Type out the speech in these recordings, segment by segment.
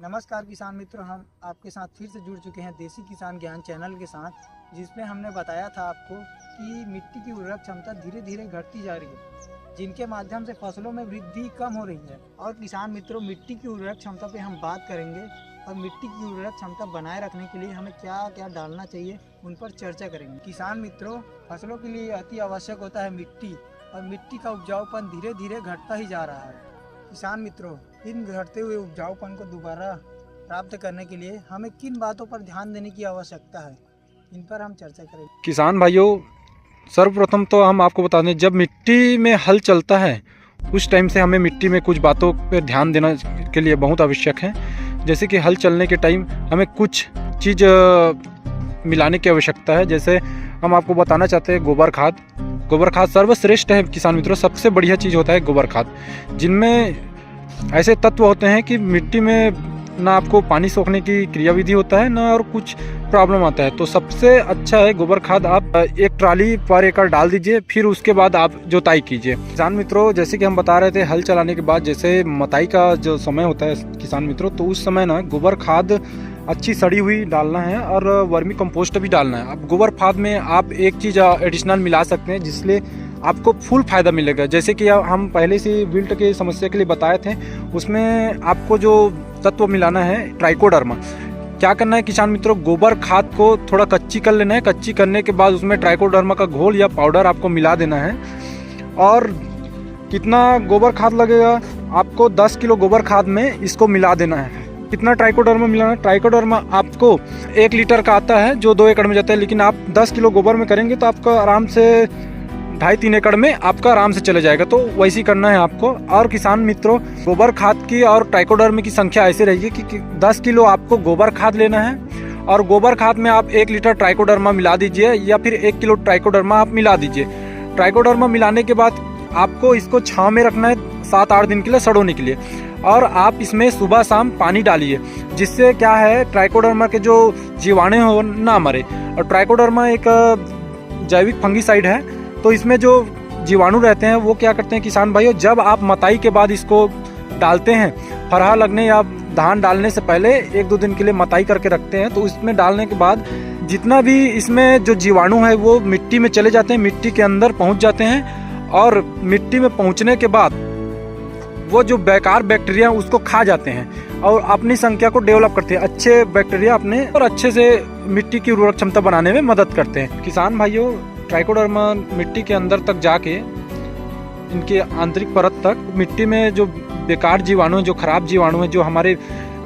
नमस्कार किसान मित्रों, हम आपके साथ फिर से जुड़ चुके हैं देसी किसान ज्ञान चैनल के साथ, जिसमें हमने बताया था आपको कि मिट्टी की उर्वरक क्षमता धीरे धीरे घटती जा रही है, जिनके माध्यम से फसलों में वृद्धि कम हो रही है। और किसान मित्रों, मिट्टी की उर्वरक क्षमता पे हम बात करेंगे और मिट्टी की उर्वरक क्षमता बनाए रखने के लिए हमें क्या क्या डालना चाहिए उन पर चर्चा करेंगे। किसान मित्रों, फसलों के लिए अति आवश्यक होता है मिट्टी, और मिट्टी का उपजाऊपन धीरे धीरे घटता ही जा रहा है। किसान मित्रों, इन घटते हुए उपजाऊपन को दोबारा प्राप्त करने के लिए हमें किन बातों पर ध्यान देने की आवश्यकता है, इन पर हम चर्चा करेंगे। किसान भाइयों, सर्वप्रथम तो हम आपको बता दें, जब मिट्टी में हल चलता है उस टाइम से हमें मिट्टी में कुछ बातों पर ध्यान देना के लिए बहुत आवश्यक है। जैसे कि हल चलने के टाइम हमें कुछ चीज़ मिलाने की आवश्यकता है। जैसे हम आपको बताना चाहते हैं गोबर खाद। गोबर खाद सर्वश्रेष्ठ है किसान मित्रों, सबसे बढ़िया चीज़ होता है गोबर खाद, जिनमें ऐसे तत्व होते हैं कि मिट्टी में ना आपको पानी सोखने की क्रियाविधि होता है, ना और कुछ प्रॉब्लम आता है। तो सबसे अच्छा है गोबर खाद। आप एक ट्राली पर एकड़ डाल दीजिए, फिर उसके बाद आप जोताई कीजिए। किसान मित्रों, जैसे कि हम बता रहे थे, हल चलाने के बाद जैसे मताई का जो समय होता है किसान मित्रों, तो उस समय ना गोबर खाद अच्छी सड़ी हुई डालना है और वर्मी कंपोस्ट भी डालना है। अब गोबर खाद में आप एक चीज़ एडिशनल मिला सकते हैं, जिससे आपको फुल फायदा मिलेगा। जैसे कि हम पहले से विल्ट की समस्या के लिए बताए थे, उसमें आपको जो तत्व मिलाना है ट्राइकोडर्मा। क्या करना है किसान मित्रों, गोबर खाद को थोड़ा कच्ची कर लेना है। कच्ची करने के बाद उसमें ट्राइकोडर्मा का घोल या पाउडर आपको मिला देना है। और कितना गोबर खाद लगेगा आपको, 10 किलो गोबर खाद में इसको मिला देना है। कितना ट्राइकोडर्मा मिलाना है, ट्राइकोडर्मा आपको 1 लीटर का आता है जो 2 एकड़ में जाता है, लेकिन आप 10 किलो गोबर में करेंगे तो आपका आराम से 2.5-3 एकड़ में आपका आराम से चले जाएगा। तो वैसे ही करना है आपको। और किसान मित्रों, गोबर खाद की और ट्राइकोडर्मा की संख्या ऐसे रहेगी कि 10 किलो आपको गोबर खाद लेना है और गोबर खाद में आप 1 लीटर ट्राइकोडर्मा मिला दीजिए, या फिर 1 किलो ट्राइकोडर्मा आप मिला दीजिए। ट्राइकोडर्मा मिलाने के बाद आपको इसको छांव में रखना है 7-8 दिन के लिए सड़ोने के लिए, और आप इसमें सुबह शाम पानी डालिए, जिससे क्या है ट्राइकोडर्मा के जो जीवाणु हो ना मरे। और ट्राइकोडर्मा एक जैविक फंगीसाइड है, तो इसमें जो जीवाणु रहते हैं वो क्या करते हैं किसान भाइयों, जब आप मताई के बाद इसको डालते हैं, फरहा लगने या धान डालने से पहले 1-2 दिन के लिए मताई करके रखते हैं, तो इसमें डालने के बाद जितना भी इसमें जो जीवाणु है वो मिट्टी में चले जाते हैं, मिट्टी के अंदर पहुंच जाते हैं, और मिट्टी में पहुंचने के बाद वो जो बेकार बैक्टीरिया उसको खा जाते हैं और अपनी संख्या को डेवलप करते हैं। अच्छे बैक्टीरिया अपने और अच्छे से मिट्टी की उर्वरक क्षमता बनाने में मदद करते हैं। किसान भाइयों, ट्राइकोडर्मा मिट्टी के अंदर तक जाके, इनके आंतरिक परत तक, मिट्टी में जो बेकार जीवाणु, जो खराब जीवाणु है, जो हमारे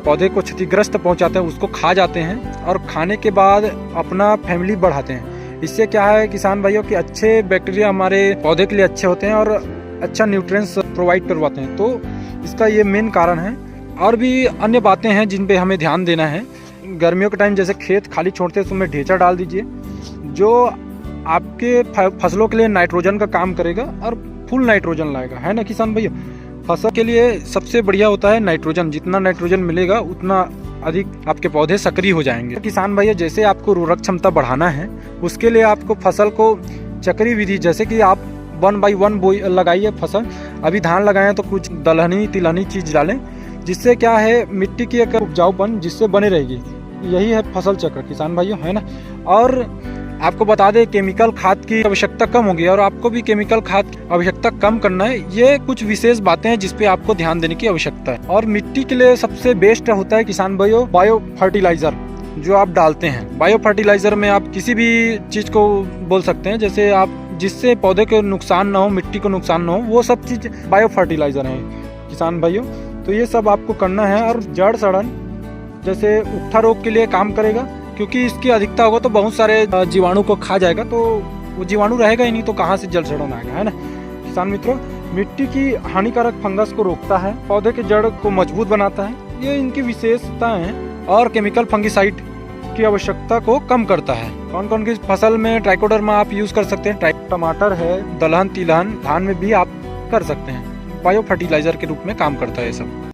पौधे को क्षतिग्रस्त पहुंचाते हैं, उसको खा जाते हैं और खाने के बाद अपना फैमिली बढ़ाते हैं। इससे क्या है किसान भाइयों कि अच्छे बैक्टीरिया हमारे पौधे के लिए अच्छे होते हैं और अच्छा न्यूट्रिएंट्स प्रोवाइड करवाते हैं। तो इसका ये मेन कारण है। और भी अन्य बातें हैं जिन पे हमें ध्यान देना है। गर्मियों के टाइम जैसे खेत खाली छोड़ते हैं तो उसमें ढेंचा डाल दीजिए, जो आपके फसलों के लिए नाइट्रोजन का काम करेगा और फुल नाइट्रोजन लाएगा, है ना किसान भैया। फसल के लिए सबसे बढ़िया होता है नाइट्रोजन। जितना नाइट्रोजन मिलेगा उतना अधिक आपके पौधे सक्रिय हो जाएंगे। किसान भैया, जैसे आपको उर्वरक क्षमता बढ़ाना है, उसके लिए आपको फसल को चक्रीय विधि, जैसे कि आप 1/1 बोई लगाइए फसल। अभी धान लगाएं तो कुछ दलहनी तिलहनी चीज डालें, जिससे क्या है मिट्टी की एक उपजाऊपन जिससे बने रहेगी। यही है फसल चक्र किसान भाइयों, है ना। और आपको बता दें, केमिकल खाद की आवश्यकता कम होगी और आपको भी केमिकल खाद की आवश्यकता कम करना है। ये कुछ विशेष बातें हैं जिसपे आपको ध्यान देने की आवश्यकता है। और मिट्टी के लिए सबसे बेस्ट होता है किसान भाइयों बायो फर्टिलाइजर जो आप डालते हैं। बायो फर्टिलाइजर में आप किसी भी चीज को बोल सकते हैं, जैसे आप जिससे पौधे को नुकसान ना हो, मिट्टी को नुकसान ना हो, वो सब चीज बायो फर्टिलाइजर है किसान भाइयों। तो ये सब आपको करना है। और जड़ सड़न जैसे उकठा रोग के लिए काम करेगा, क्योंकि इसकी अधिकता होगा तो बहुत सारे जीवाणु को खा जाएगा, तो वो जीवाणु रहेगा ही नहीं तो कहाँ से जड़ सड़न आएगा, है ना किसान मित्रों। मिट्टी की हानिकारक फंगस को रोकता है, पौधे के जड़ को मजबूत बनाता है, ये इनकी विशेषताएं हैं। और केमिकल फंगीसाइड की आवश्यकता को कम करता है। कौन कौन की फसल में ट्राइकोडर्मा आप यूज कर सकते हैं, टमाटर है, दलहन तिलहन, धान में भी आप कर सकते हैं। बायो फर्टिलाइजर के रूप में काम करता है ये सब।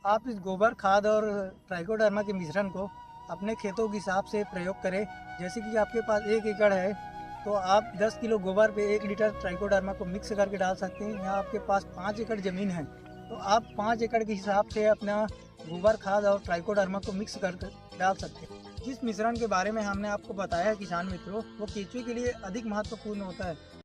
आप इस गोबर खाद और ट्राइकोडर्मा के मिश्रण को अपने खेतों के हिसाब से प्रयोग करें। जैसे कि आपके पास 1 एकड़ है तो आप 10 किलो गोबर पे 1 लीटर ट्राइकोडर्मा को मिक्स करके डाल सकते हैं। यहाँ आपके पास 5 एकड़ ज़मीन है तो आप 5 एकड़ के हिसाब से अपना गोबर खाद और ट्राइकोडर्मा को मिक्स कर डाल सकते हैं। जिस मिश्रण के बारे में हमने आपको बताया है किसान मित्रों, वो केंचुए के लिए अधिक महत्वपूर्ण होता है